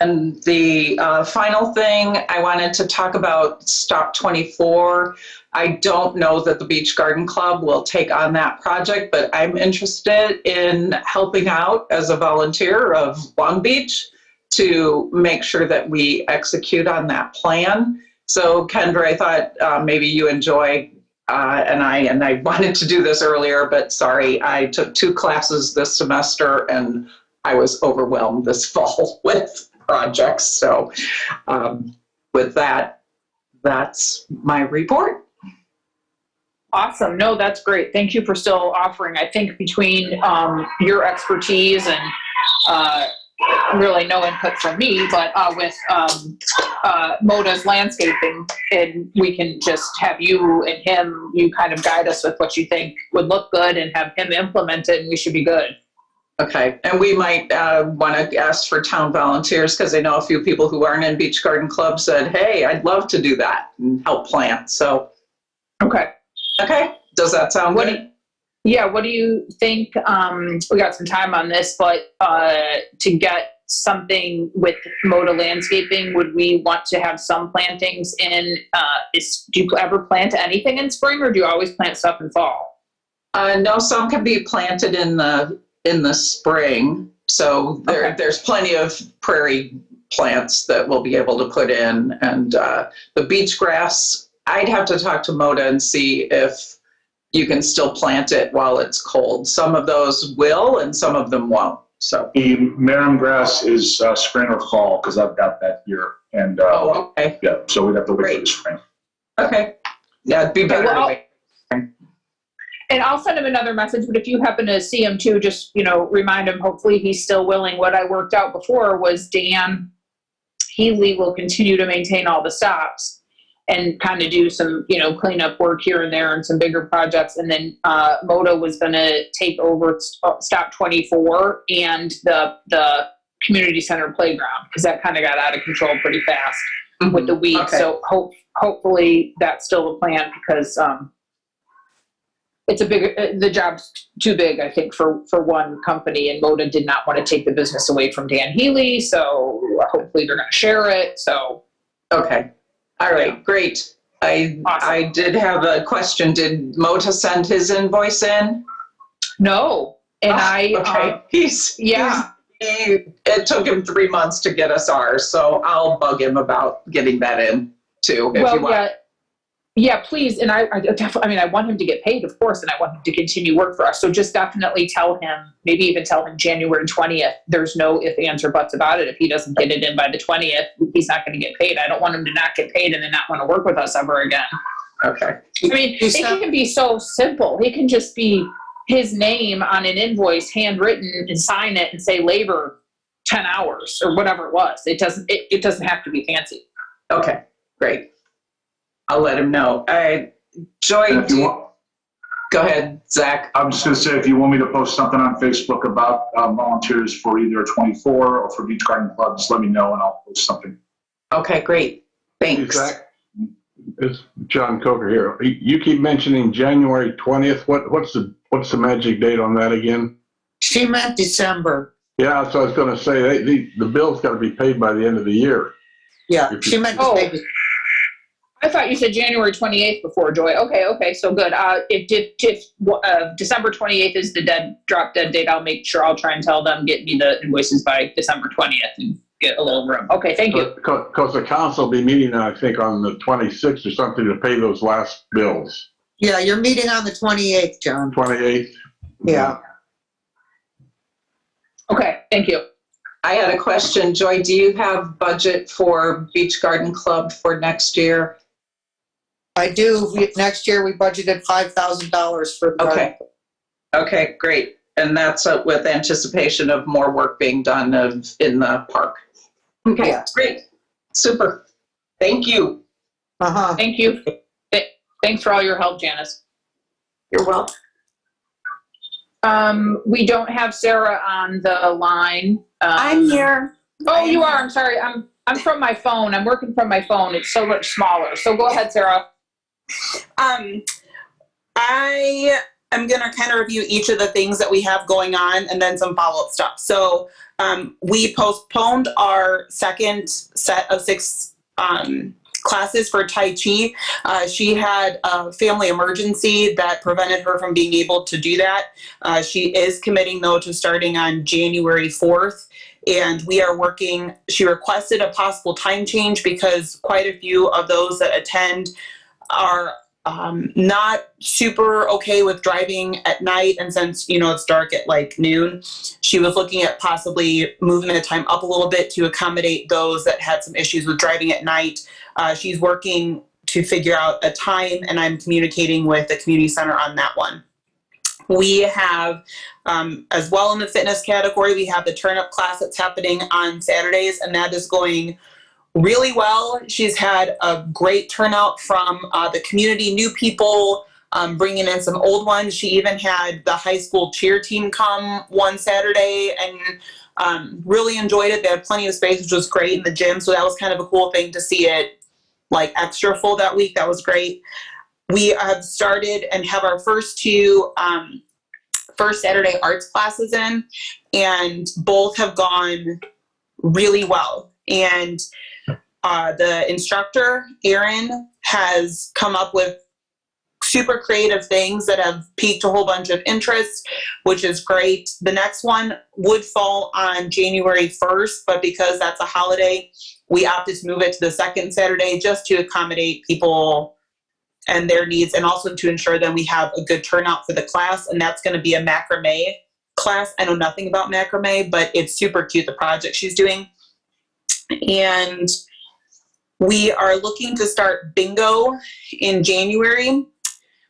And the final thing I wanted to talk about Stop 24. I don't know that the Beach Garden Club will take on that project, but I'm interested in helping out as a volunteer of Long Beach to make sure that we execute on that plan. So Kendra, I thought maybe you enjoy, and I wanted to do this earlier, but sorry, I took 2 classes this semester and I was overwhelmed this fall with projects. So with that, that's my report. Awesome. No, that's great. Thank you for still offering. I think between your expertise and really no input from me, but with Moda's landscaping, and we can just have you and him, you kind of guide us with what you think would look good and have him implement it, and we should be good. Okay, and we might want to ask for town volunteers, because I know a few people who aren't in Beach Garden Club said, hey, I'd love to do that and help plant. So, okay, does that sound good? Yeah, what do you think? We got some time on this, but to get something with Moda Landscaping, would we want to have some plantings in, do you ever plant anything in spring, or do you always plant stuff in fall? No, some can be planted in the spring. So there's plenty of prairie plants that we'll be able to put in. And the beach grass, I'd have to talk to Moda and see if you can still plant it while it's cold. Some of those will and some of them won't. So the Marum grass is spring or fall, because I've got that here. And okay. Yeah, so we'd have to wait for the spring. Okay. Yeah, it'd be better to wait. And I'll send him another message, but if you happen to see him too, just, remind him, hopefully he's still willing. What I worked out before was Dan Healy will continue to maintain all the stops and kind of do some, cleanup work here and there and some bigger projects. And then Moda was going to take over Stop 24 and the community center playground, because that kind of got out of control pretty fast with the weeds. Okay. So hopefully that's still the plan, because the job's too big, I think, for one company, and Moda did not want to take the business away from Dan Healy, so hopefully they're going to share it. So okay. All right, great. Awesome. I did have a question. Did Moda send his invoice in? No. And it took him 3 months to get us ours, so I'll bug him about getting that in too, if you want. Yeah, please. And I definitely, I want him to get paid, of course, and I want him to continue work for us. So just definitely tell him, maybe even tell him January 20th. There's no ifs, ands, or buts about it. If he doesn't get it in by the 20th, he's not going to get paid. I don't want him to not get paid and then not want to work with us ever again. Okay. It can be so simple. It can just be his name on an invoice, handwritten, and sign it and say labor 10 hours or whatever it was. It doesn't have to be fancy. Okay, great. I'll let him know. Joy, go ahead, Zach. I'm just going to say, if you want me to post something on Facebook about volunteers for either 24 or for Beach Garden Club, just let me know and I'll post something. Okay, great. Thanks. Hey, Zach, it's John Coker here. You keep mentioning January 20th. What's the magic date on that again? She meant December. Yeah, so I was going to say the bill's got to be paid by the end of the year. Yeah, she meant to say. I thought you said January 28th before, Joy. Okay, so good. If December 28th is the drop dead date, I'll make sure I'll try and tell them, get me the invoices by December 20th and get a little room. Okay, thank you. Because the council will be meeting, I think, on the 26th or something to pay those last bills. Yeah, you're meeting on the 28th, John. 28th? Yeah. Okay, thank you. I had a question. Joy, do you have budget for Beach Garden Club for next year? I do. Next year we budgeted $5,000 for the garden. Okay, great. And that's with anticipation of more work being done in the park. Okay, yeah. Great. Super. Thank you. Thank you. Thanks for all your help, Janice. You're welcome. We don't have Sarah on the line. I'm here. Oh, you are. I'm sorry. I'm from my phone. I'm working from my phone. It's so much smaller. So go ahead, Sarah. I am going to kind of review each of the things that we have going on and then some follow-up stuff. So we postponed our second set of 6 classes for Tai Chi. She had a family emergency that prevented her from being able to do that. She is committing, though, to starting on January 4th. And we are working, she requested a possible time change because quite a few of those that attend are not super okay with driving at night. And since, you know, it's dark at like noon, she was looking at possibly moving the time up a little bit to accommodate those that had some issues with driving at night. She's working to figure out a time, and I'm communicating with the community center on that one. We have, as well in the fitness category, we have the turn up class that's happening on Saturdays, and that is going really well. She's had a great turnout from the community, new people, bringing in some old ones. She even had the high school cheer team come one Saturday and really enjoyed it. They had plenty of space, which was great in the gym. So that was kind of a cool thing to see it like extra full that week. That was great. We have started and have our first 2 first Saturday arts classes in, and both have gone really well. And the instructor, Erin, has come up with super creative things that have piqued a whole bunch of interest, which is great. The next one would fall on January 1st, but because that's a holiday, we opted to move it to the second Saturday just to accommodate people and their needs, and also to ensure that we have a good turnout for the class. And that's going to be a macrame class. I know nothing about macrame, but it's super cute, the project she's doing. And we are looking to start bingo in January.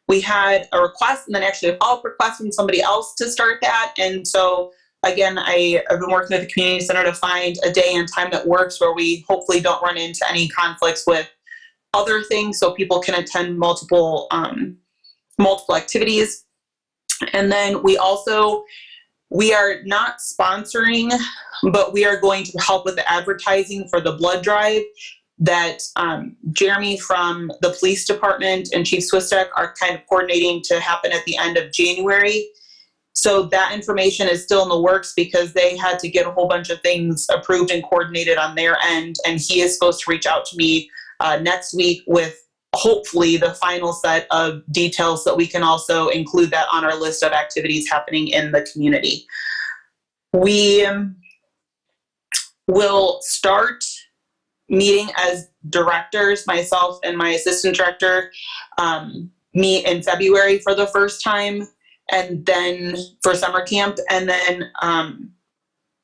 We had a request and then actually a follow-up request from somebody else to start that. And so again, I've been working with the community center to find a day and time that works where we hopefully don't run into any conflicts with other things, so people can attend multiple activities. And then we are not sponsoring, but we are going to help with the advertising for the blood drive that Jeremy from the police department and Chief Swistek are kind of coordinating to happen at the end of January. So that information is still in the works because they had to get a whole bunch of things approved and coordinated on their end. And he is supposed to reach out to me next week with hopefully the final set of details so that we can also include that on our list of activities happening in the community. We will start meeting as directors, myself and my assistant director meet in February for the first time, and then for summer camp. And then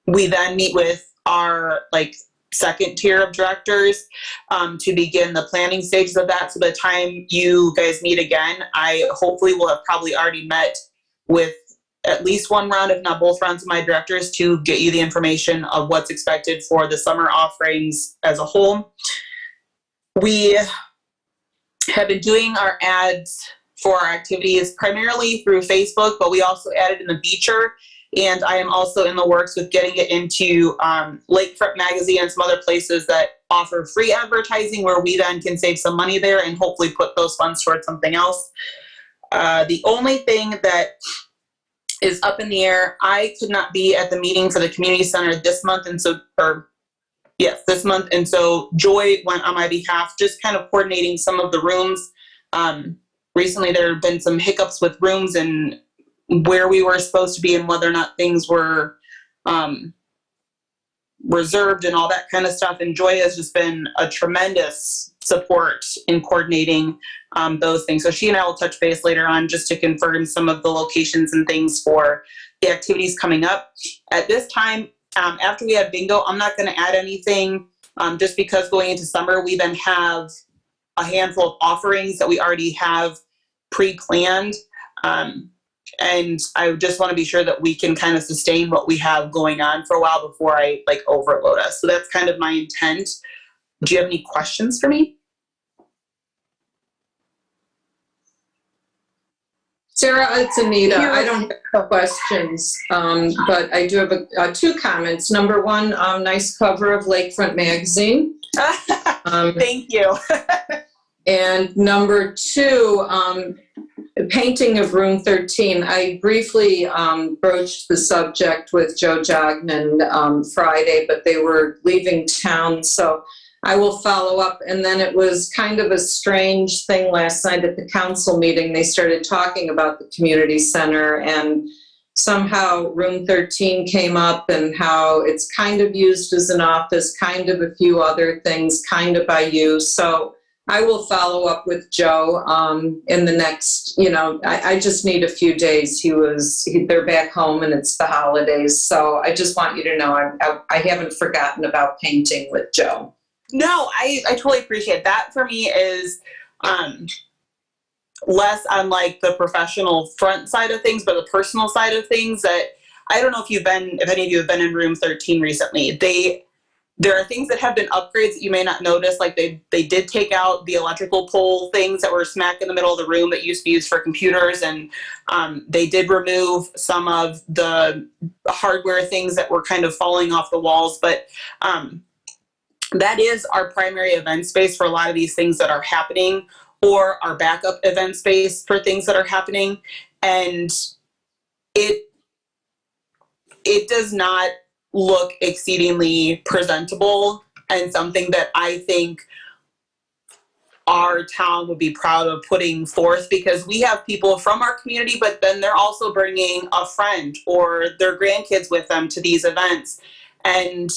we then meet with our second tier of directors to begin the planning stages of that. So by the time you guys meet again, I hopefully will have probably already met with at least one round, if not both rounds of my directors, to get you the information of what's expected for the summer offerings as a whole. We have been doing our ads for our activities primarily through Facebook, but we also added in the Beecher. And I am also in the works with getting it into Lakefront Magazine and some other places that offer free advertising where we then can save some money there and hopefully put those funds towards something else. The only thing that is up in the air, I could not be at the meeting for the community center this month, and so, this month, and so Joy went on my behalf, just kind of coordinating some of the rooms. Recently there have been some hiccups with rooms and where we were supposed to be and whether or not things were reserved and all that kind of stuff. And Joy has just been a tremendous support in coordinating those things. So she and I will touch base later on just to confirm some of the locations and things for the activities coming up. At this time, after we have bingo, I'm not going to add anything just because going into summer, we then have a handful of offerings that we already have pre-planned. And I just want to be sure that we can kind of sustain what we have going on for a while before I overload us. So that's kind of my intent. Do you have any questions for me? Sarah, it's Anita. I don't have questions, but I do have two comments. Number one, nice cover of Lakefront Magazine. Thank you. And number two, painting of room 13, I briefly broached the subject with Joe Jognan Friday, but they were leaving town, so I will follow up. And then it was kind of a strange thing last night at the council meeting. They started talking about the community center, and somehow room 13 came up, and how it's kind of used as an office, kind of a few other things, kind of by you. So I will follow up with Joe in the next, I just need a few days. They're back home and it's the holidays. So I just want you to know I haven't forgotten about painting with Joe. No, I totally appreciate that. For me is less on like the professional front side of things, but the personal side of things. That I don't know if any of you have been in room 13 recently. There are things that have been upgrades that you may not notice. Like they did take out the electrical pole things that were smack in the middle of the room that used to be used for computers, and they did remove some of the hardware things that were kind of falling off the walls. But that is our primary event space for a lot of these things that are happening, or our backup event space for things that are happening. And it does not look exceedingly presentable, and something that I think our town would be proud of putting forth, because we have people from our community, but then they're also bringing a friend or their grandkids with them to these events. And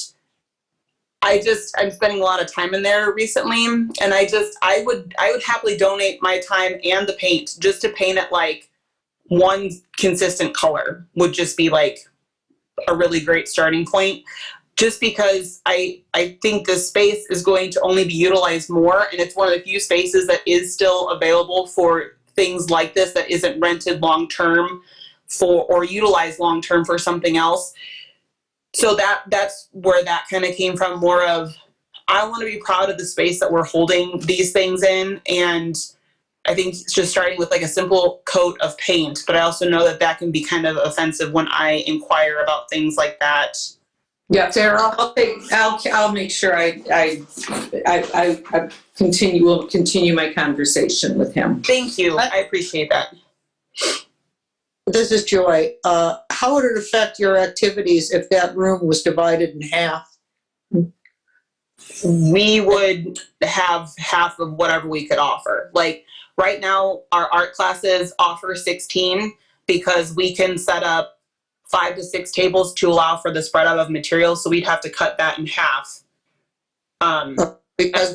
I'm spending a lot of time in there recently, and I would happily donate my time and the paint just to paint it like one consistent color would just be like a really great starting point, just because I think this space is going to only be utilized more, and it's one of the few spaces that is still available for things like this, that isn't rented long-term or utilized long-term for something else. So that's where that kind of came from, more of, I want to be proud of the space that we're holding these things in. And I think it's just starting with like a simple coat of paint, but I also know that can be kind of offensive when I inquire about things like that. Yeah, Sarah, I'll make sure I will continue my conversation with him. Thank you. I appreciate that. This is Joy. How would it affect your activities if that room was divided in half? We would have half of whatever we could offer. Like right now, our art classes offer 16 because we can set up 5 to 6 tables to allow for the spread out of materials. So we'd have to cut that in half. Because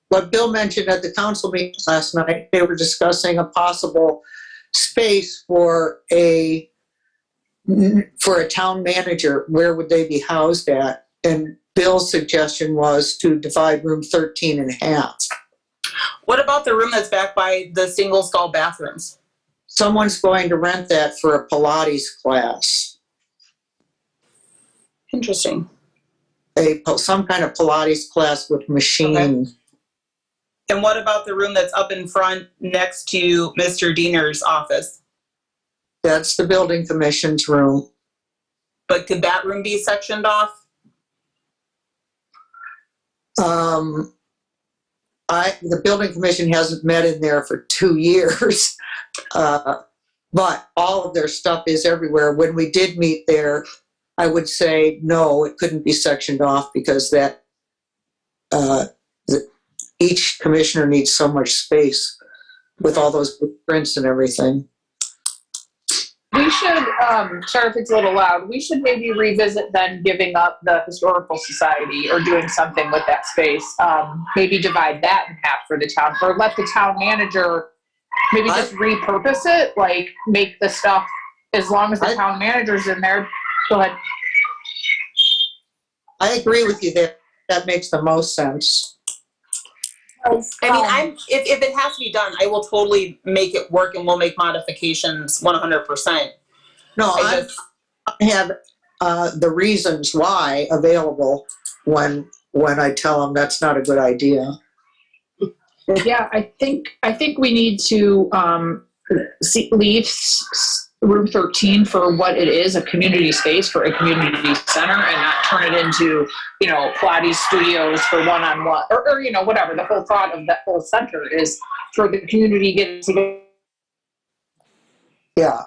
what Bill mentioned at the council meeting last night, they were discussing a possible space for a town manager. Where would they be housed at? And Bill's suggestion was to divide room 13 in half. What about the room that's back by the single stall bathrooms? Someone's going to rent that for a Pilates class. Interesting. Some kind of Pilates class with machine. Okay. And what about the room that's up in front next to Mr. Diener's office? That's the building commission's room. But could that room be sectioned off? The building commission hasn't met in there for 2 years, but all of their stuff is everywhere. When we did meet there, I would say no, it couldn't be sectioned off because each commissioner needs so much space with all those prints and everything. We should, sorry if it's a little loud, we should maybe revisit then giving up the Historical Society or doing something with that space. Maybe divide that in half for the town, or let the town manager maybe just repurpose it, like make the stuff, as long as the town manager's in there. Go ahead. I agree with you there. That makes the most sense. I mean, if it has to be done, I will totally make it work, and we'll make modifications 100%. No, I have the reasons why available when I tell them that's not a good idea. Yeah, I think we need to leave room 13 for what it is, a community space for a community center, and not turn it into, Pilates studios for one-on-one or whatever. The whole thought of that whole center is for the community getting together Yeah,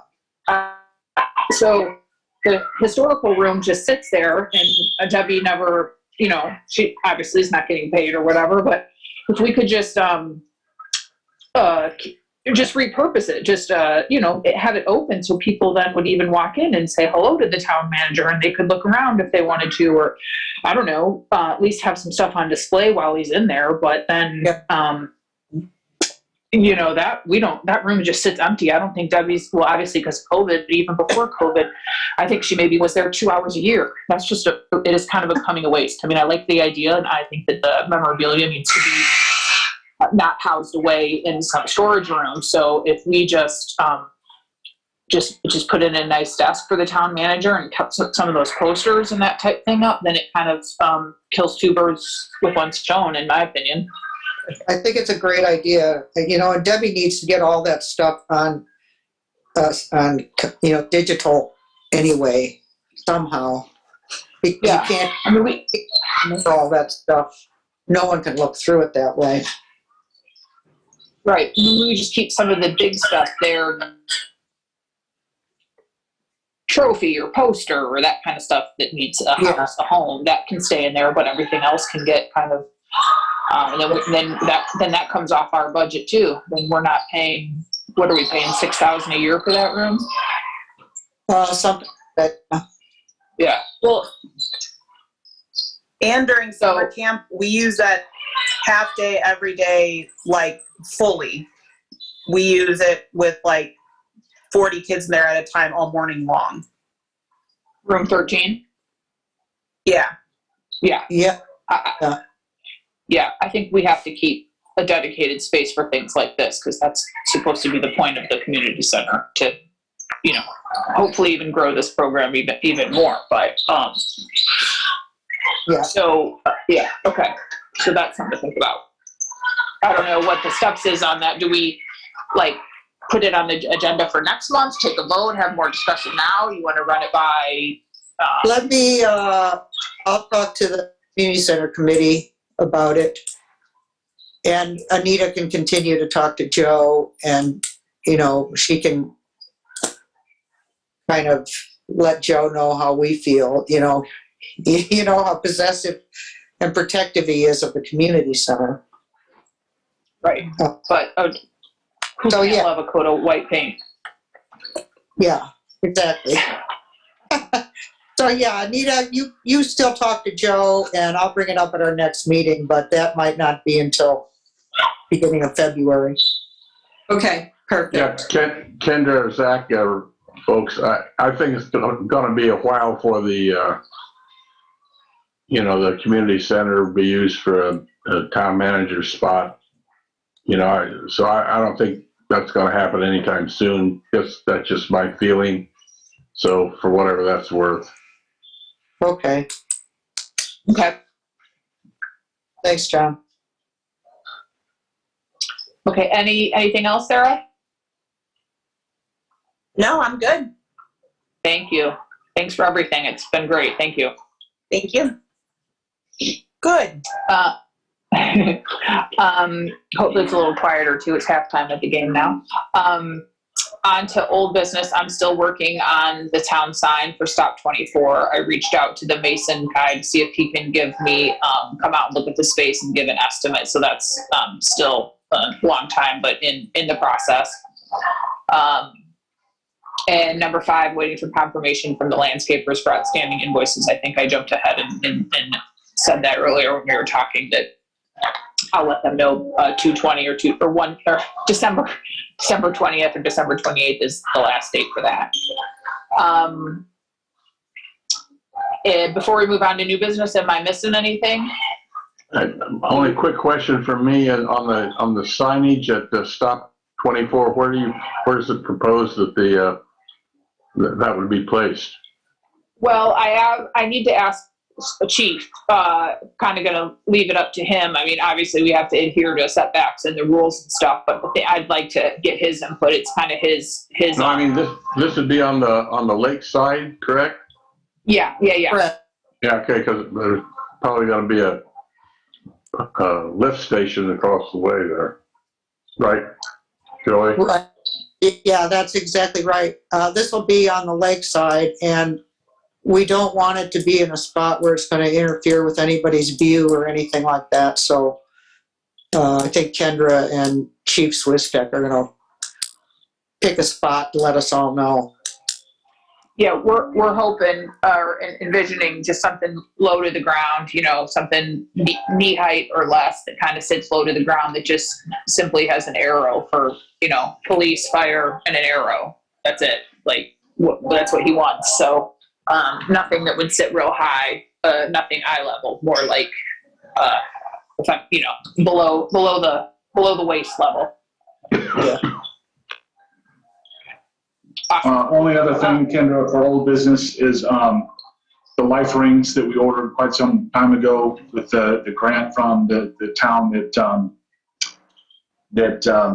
So the historical room just sits there, and Debbie never, she obviously is not getting paid or whatever, but if we could just repurpose it, have it open so people then would even walk in and say hello to the town manager, and they could look around if they wanted to, or I don't know, at least have some stuff on display while he's in there. But then, that room just sits empty. I don't think Debbie's, well, obviously because COVID, but even before COVID, I think she maybe was there 2 hours a year. That's just it is kind of becoming a waste. I mean, I like the idea, and I think that the memorabilia needs to be not housed away in some storage room. So if we just put in a nice desk for the town manager and kept some of those posters and that type thing up, then it kind of kills two birds with one stone, in my opinion. I think it's a great idea. And Debbie needs to get all that stuff on digital anyway, somehow. You can't all that stuff. No one can look through it that way. Right. We just keep some of the big stuff there. Trophy or poster or that kind of stuff that needs a house, a home, that can stay in there, but everything else can get kind of, then that comes off our budget too. Then we're not paying, what are we paying, $6,000 a year for that room? Something that. Yeah. Well, and during summer camp, we use that half day, every day, like fully. We use it with like 40 kids in there at a time all morning long. room 13? Yeah. Yeah. Yeah. Yeah, I think we have to keep a dedicated space for things like this, because that's supposed to be the point of the community center, to, hopefully even grow this program even more. But okay. So that's something to think about. I don't know what the steps is on that. Do we put it on the agenda for next month, take a vote, have more discussion now? You want to run it by? Let me, I'll talk to the community center committee about it. And Anita can continue to talk to Joe, and, she can kind of let Joe know how we feel, how possessive and protective he is of the community center. Right. But who So, can't love a coat of white paint? Yeah, exactly. So Anita, you still talk to Joe, and I'll bring it up at our next meeting, but that might not be until beginning of February. Okay, perfect. Yeah, Kendra, Zach, folks, I think it's going to be a while for the, the community center be used for a town manager spot. So I don't think that's going to happen anytime soon. That's just my feeling. So for whatever that's worth. Okay. Okay. Thanks, John. Okay. Anything else, Sarah? No, I'm good. Thank you. Thanks for everything. It's been great. Thank you. Thank you. Good. Hopefully it's a little quieter too. It's halftime at the game now. On to old business. I'm still working on the town sign for Stop 24. I reached out to the Mason guy to see if he can give me, come out and look at the space and give an estimate. So that's still a long time, but in the process. And number 5, waiting for confirmation from the landscapers for outstanding invoices. I think I jumped ahead and said that earlier when we were talking, that I'll let them know 2/20 or December 20th or December 28th is the last date for that. And before we move on to new business, am I missing anything? Only quick question for me on the signage at the Stop 24. Where is it proposed that that would be placed? Well, I need to ask the chief, kind of going to leave it up to him. I mean, obviously we have to adhere to setbacks and the rules and stuff, but I'd like to get his input. It's kind of his. No, I mean, this would be on the lake side, correct? Yeah. Correct. Yeah, okay, because there's probably going to be a lift station across the way there. Right, Joey? Right. Yeah, that's exactly right. This will be on the lakeside, and we don't want it to be in a spot where it's going to interfere with anybody's view or anything like that. So I think Kendra and Chief Swistek are going to pick a spot and let us all know. Yeah, we're hoping or envisioning just something low to the ground, you know, something knee height or less that kind of sits low to the ground that just simply has an arrow for, you know, police, fire, and an arrow. That's it. Like that's what he wants. So nothing that would sit real high, nothing eye level, more like if I'm, you know, below the waist level. Yeah. Only other thing, Kendra, for old business is the life rings that we ordered quite some time ago with the grant from the town that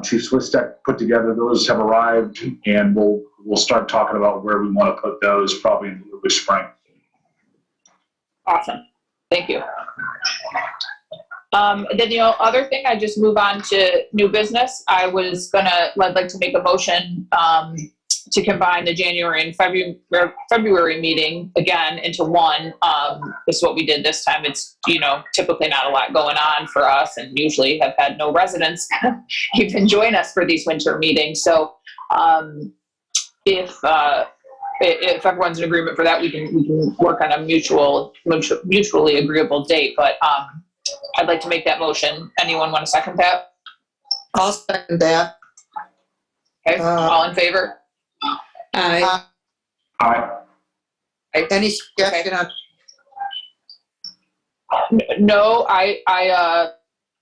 Chief Swistek put together. Those have arrived, and we'll start talking about where we want to put those probably in the early spring. Awesome. Thank you. Then the other thing, I just move on to new business. I'd like to make a motion to combine the January and February meeting again into one. This is what we did this time. It's, you know, typically not a lot going on for us, and usually have had no residents even join us for these winter meetings. So if everyone's in agreement for that, we can work on a mutually agreeable date. But I'd like to make that motion. Anyone want to second that? I'll second that. Okay, all in favor? Aye. Any suggestion on? No, I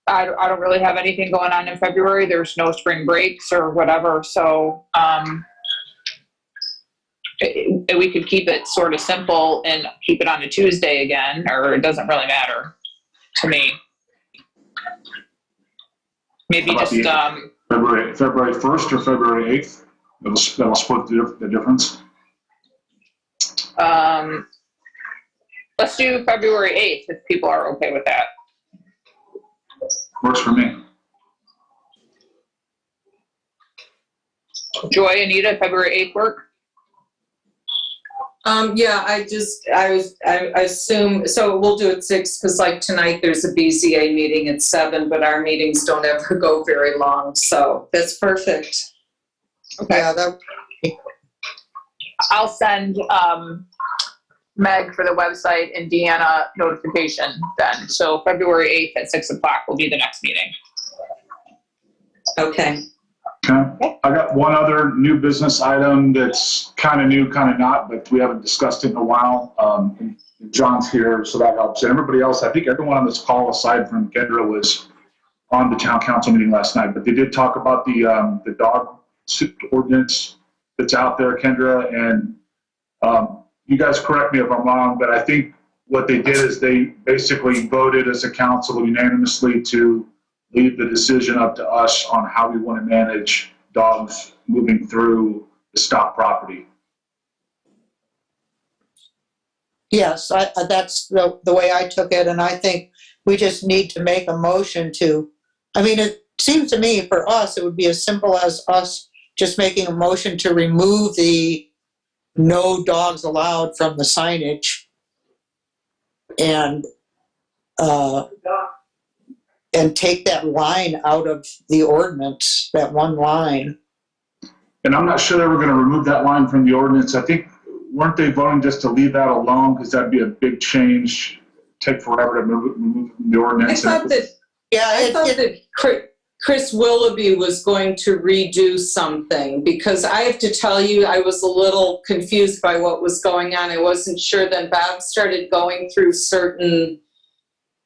don't really have anything going on in February. There's no spring breaks or whatever, so we could keep it sort of simple and keep it on a Tuesday again, or it doesn't really matter to me. Maybe How about just February 1st or February 8th? That'll split the difference. Let's do February 8th if people are okay with that. Works for me. Joy, Anita, February 8th work? Yeah, I assume, so we'll do it 6, because like tonight there's a BZA meeting at 7, but our meetings don't ever go very long, so that's perfect. Okay. Yeah, I'll send Meg for the website and Deanna notification then. So February 8th at 6 o'clock will be the next meeting. Okay. Okay. I got one other new business item that's kind of new, kind of not, but we haven't discussed it in a while. John's here, so that helps. And everybody else, I think everyone on this call, aside from Kendra, was on the town council meeting last night. But they did talk about the dog ordinance that's out there, Kendra. And you guys correct me if I'm wrong, but I think what they did is they basically voted as a council unanimously to leave the decision up to us on how we want to manage dogs moving through the Scott property. yes, that's the way I took it, and I think we just need to make a motion to, I mean, it seems to me for us, it would be as simple as us just making a motion to remove the no dogs allowed from the signage and take that line out of the ordinance, that one line. And I'm not sure they were going to remove that line from the ordinance. I think, weren't they voting just to leave that alone? Because that'd be a big change, take forever to remove it from the I ordinance. thought that Chris Willoughby was going to redo something, because I have to tell you, I was a little confused by what was going on. I wasn't sure. Then Bob started going through certain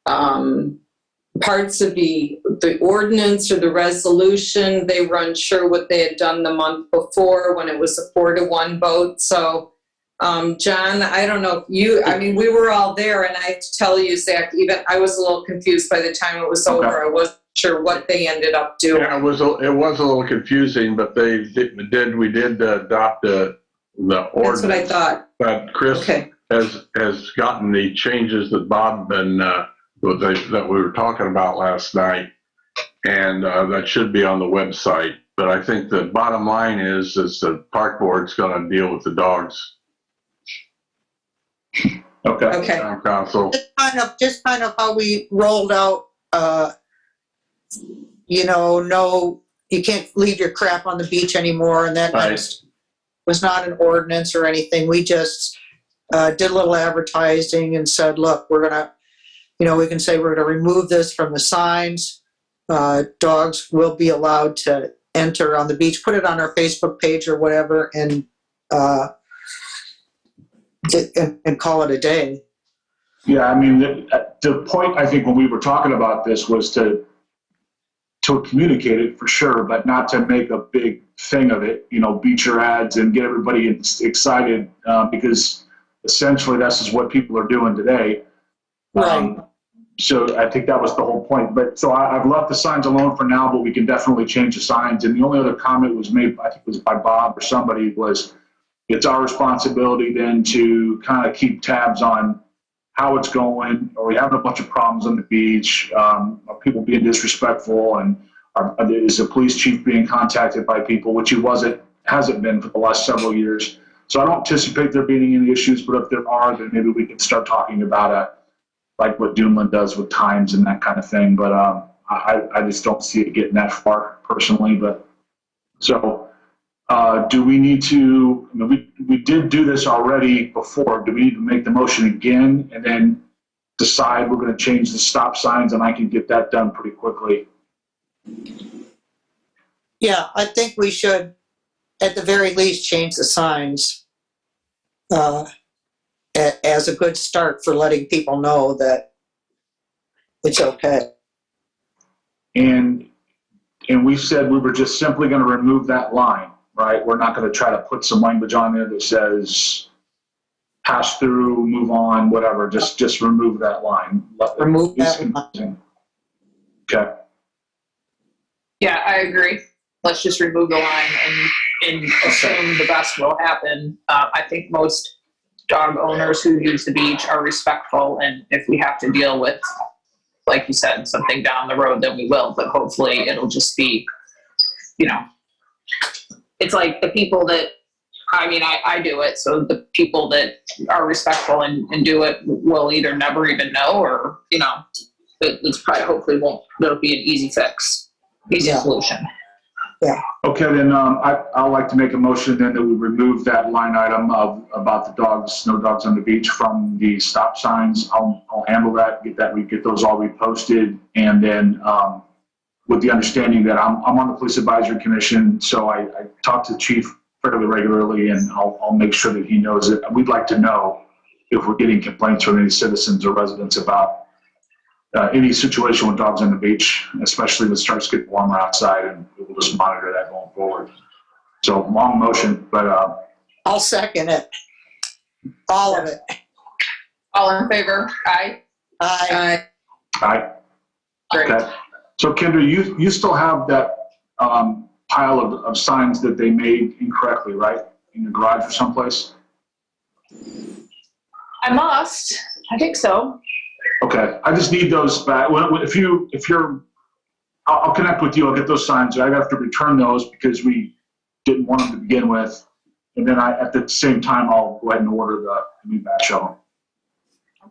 parts of the ordinance or the resolution. They were unsure what they had done the month before when it was a 4-1 vote. So, John, I don't know if you, I mean, we were all there, and I have to tell you, Zach, even I was a little confused by the time it was over. I wasn't sure what they ended up doing. Yeah, it was a little confusing, but we did adopt the ordinance. That's what I thought. But Chris Okay. has gotten the changes that Bob and that we were talking about last night, and that should be on the website. But I think the bottom line is the park board's gonna deal with the dogs. Okay. Okay. Town council, Just kind of how we rolled out, no, you can't leave your crap on the beach anymore, and that Right. was not an ordinance or anything. We just did a little advertising and said, look, we're gonna, we can say we're gonna remove this from the signs. Dogs will be allowed to enter on the beach, put it on our Facebook page or whatever, and call it a day. Yeah, I mean, the point, I think, when we were talking about this was to communicate it for sure, but not to make a big thing of it, beacher ads and get everybody excited, because essentially this is what people are doing today. Right. So I think that was the whole point. But so I've left the signs alone for now, but we can definitely change the signs. And the only other comment was made, I think it was by Bob or somebody, was it's our responsibility then to kind of keep tabs on how it's going. Are we having a bunch of problems on the beach? Are people being disrespectful? And is the police chief being contacted by people, which he hasn't been for the last several years. So I don't anticipate there being any issues, but if there are, then maybe we can start talking about like what Duneland does with times and that kind of thing. But I just don't see it getting that far personally. But so do we need to, we did do this already before. Do we need to make the motion again and then decide we're going to change the stop signs, and I can get that done pretty quickly? Yeah, I think we should, at the very least, change the signs as a good start for letting people know that it's okay. And we said we were just simply going to remove that line, right? We're not going to try to put some language on there that says pass through, move on, whatever. Just remove that line. Remove that line. Okay. Yeah, I agree. Let's just remove the line and assume the best will happen. I think most dog owners who use the beach are respectful, and if we have to deal with, like you said, something down the road, then we will, but hopefully it'll just be, it's like the people that, I do it, so the people that are respectful and do it will either never even know, or, it's probably, hopefully it'll be an easy fix, easy solution. Okay, then I'd like to make a motion then that we remove that line item about the dogs, no dogs on the beach, from the stop signs. I'll handle that, get those all reposted, and then with the understanding that I'm on the Police Advisory Commission, so I talk to the chief fairly regularly, and I'll make sure that he knows it. We'd like to know if we're getting complaints from any citizens or residents about any situation with dogs on the beach, especially when it starts getting warmer outside, and we'll just monitor that going forward. So long motion, but I'll second it. All of it. All in favor? Aye. Aye. aye. Great. Okay. So Kendra, you still have that pile of signs that they made incorrectly, right? In your garage or someplace? I must. I think so. Okay, I just need those back. If you're, I'll connect with you. I'll get those signs. I have to return those because we didn't want them to begin with. And then at the same time, I'll go ahead and order the new batch of them.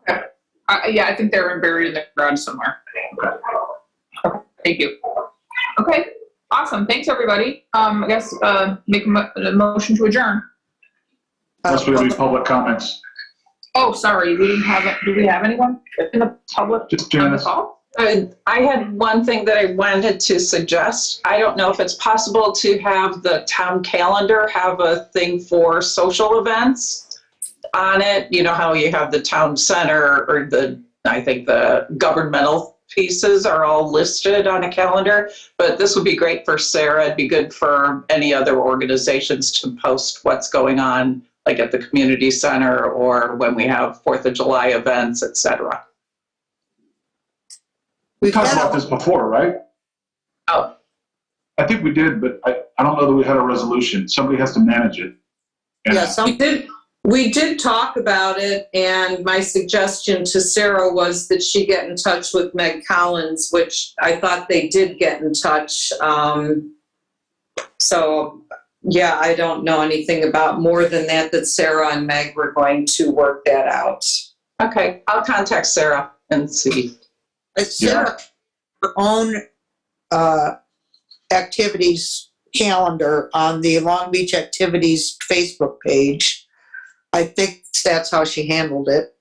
Okay. I think they're buried in the garage somewhere. Okay. Thank you. Okay. Awesome. Thanks, everybody. I guess make a motion to adjourn. Unless we have any public comments. Oh, sorry. We didn't have it. Do we have anyone in the public Just on the Janice. call? I had one thing that I wanted to suggest. I don't know if it's possible to have the town calendar have a thing for social events on it. You know how you have the town center, or I think the governmental pieces are all listed on a calendar, but this would be great for Sarah. It'd be good for any other organizations to post what's going on, like at the community center or when we have 4th of July events, etc. We talked about this before, right? Oh. I think we did, but I don't know that we had a resolution. Somebody has to manage it. And Yeah, We did talk about it, and my suggestion to Sarah was that she get in touch with Meg Collins, which I thought they did get in touch. So, yeah, I don't know anything about more than that Sarah and Meg were going to work that out. Okay, I'll contact Sarah and see. Sarah, her own activities calendar on the Long Beach Activities Facebook page. I think that's how she handled it.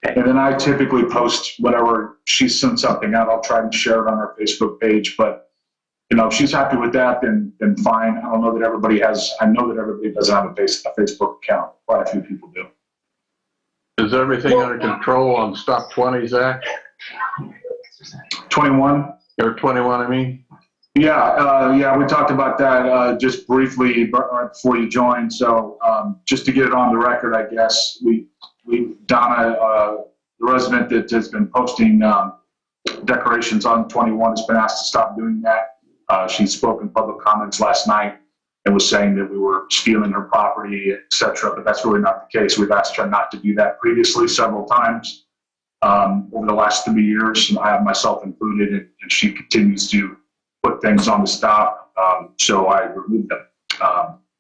And then I typically post whenever she sends something out, I'll try and share it on our Facebook page. But, you know, if she's happy with that, then fine. I don't know that everybody has, I know that everybody doesn't have a Facebook account. Quite a few people do. Is everything under control on Stop 20, Zach? 21? Or 21, I mean? Yeah, we talked about that just briefly right before you joined. So just to get it on the record, I guess, Donna, the resident that has been posting decorations on 21 has been asked to stop doing that. She spoke in public comments last night and was saying that we were stealing her property, etc. But that's really not the case. We've asked her not to do that previously several times over the last 3 years. And I have myself included, and she continues to put things on the stop. So I removed them.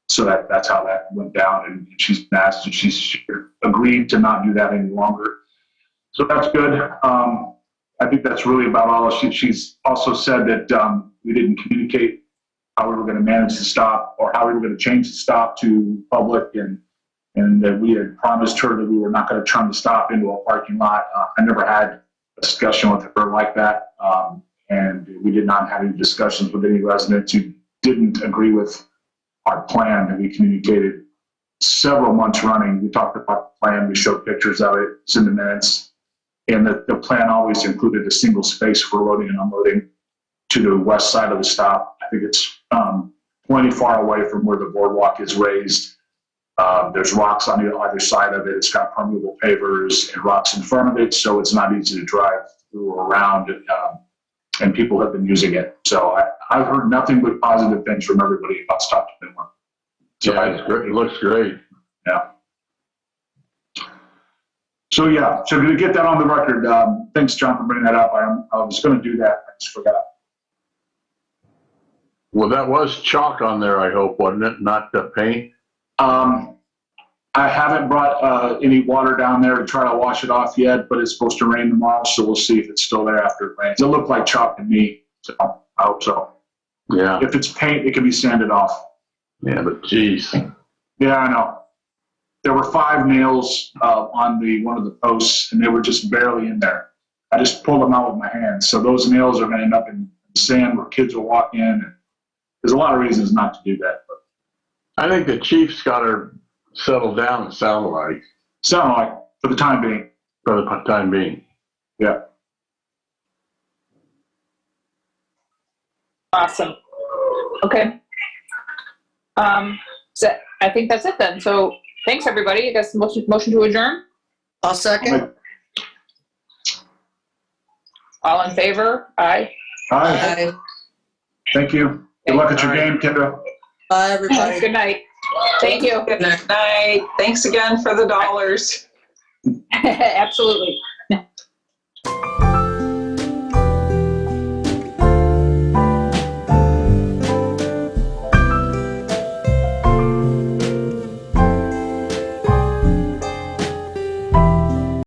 So that's how that went down. And she's been asked, and she's agreed to not do that any longer. So that's good. I think that's really about all. She's also said that we didn't communicate how we were going to manage the stop or how we were going to change the stop to public, and that we had promised her that we were not going to turn the stop into a parking lot. I never had a discussion with her like that. And we did not have any discussions with any residents who didn't agree with our plan that we communicated several months running. We talked about the plan, we showed pictures of it, it's in the minutes. And the plan always included a single space for loading and unloading to the west side of the stop. I think it's plenty far away from where the boardwalk is raised. There's rocks on either side of it. It's got permeable pavers and rocks in front of it, so it's not easy to drive through or around. And people have been using it. So I've heard nothing but positive things from everybody about Stop 21. So Yeah, it's great. It looks great. Yeah. So to get that on the record, thanks, John, for bringing that up. I was going to do that. I just forgot. Well, that was chalk on there, I hope, wasn't it? Not the paint? I haven't brought any water down there to try to wash it off yet, but it's supposed to rain tomorrow, so we'll see if it's still there after it rains. It looked like chalk to me, so I hope so. Yeah. If it's paint, it can be sanded off. Yeah, but geez. Yeah, I know. There were 5 nails on one of the posts, and they were just barely in there. I just pulled them out with my hands. So those nails are going to end up in sand where kids will walk in. And there's a lot of reasons not to do that. But I think the Chiefs got her settled down, it sounded like. Sound like, for the time being. For the time being. Yeah. Awesome. Okay. So I think that's it then. So thanks, everybody. I guess motion to adjourn. I'll second. All in favor? Aye. Hi. Bye. Thank you. Good luck at your game, Kendra. Bye, everybody. Good night. Thank you. Good night. Thanks again for the dollars. Absolutely.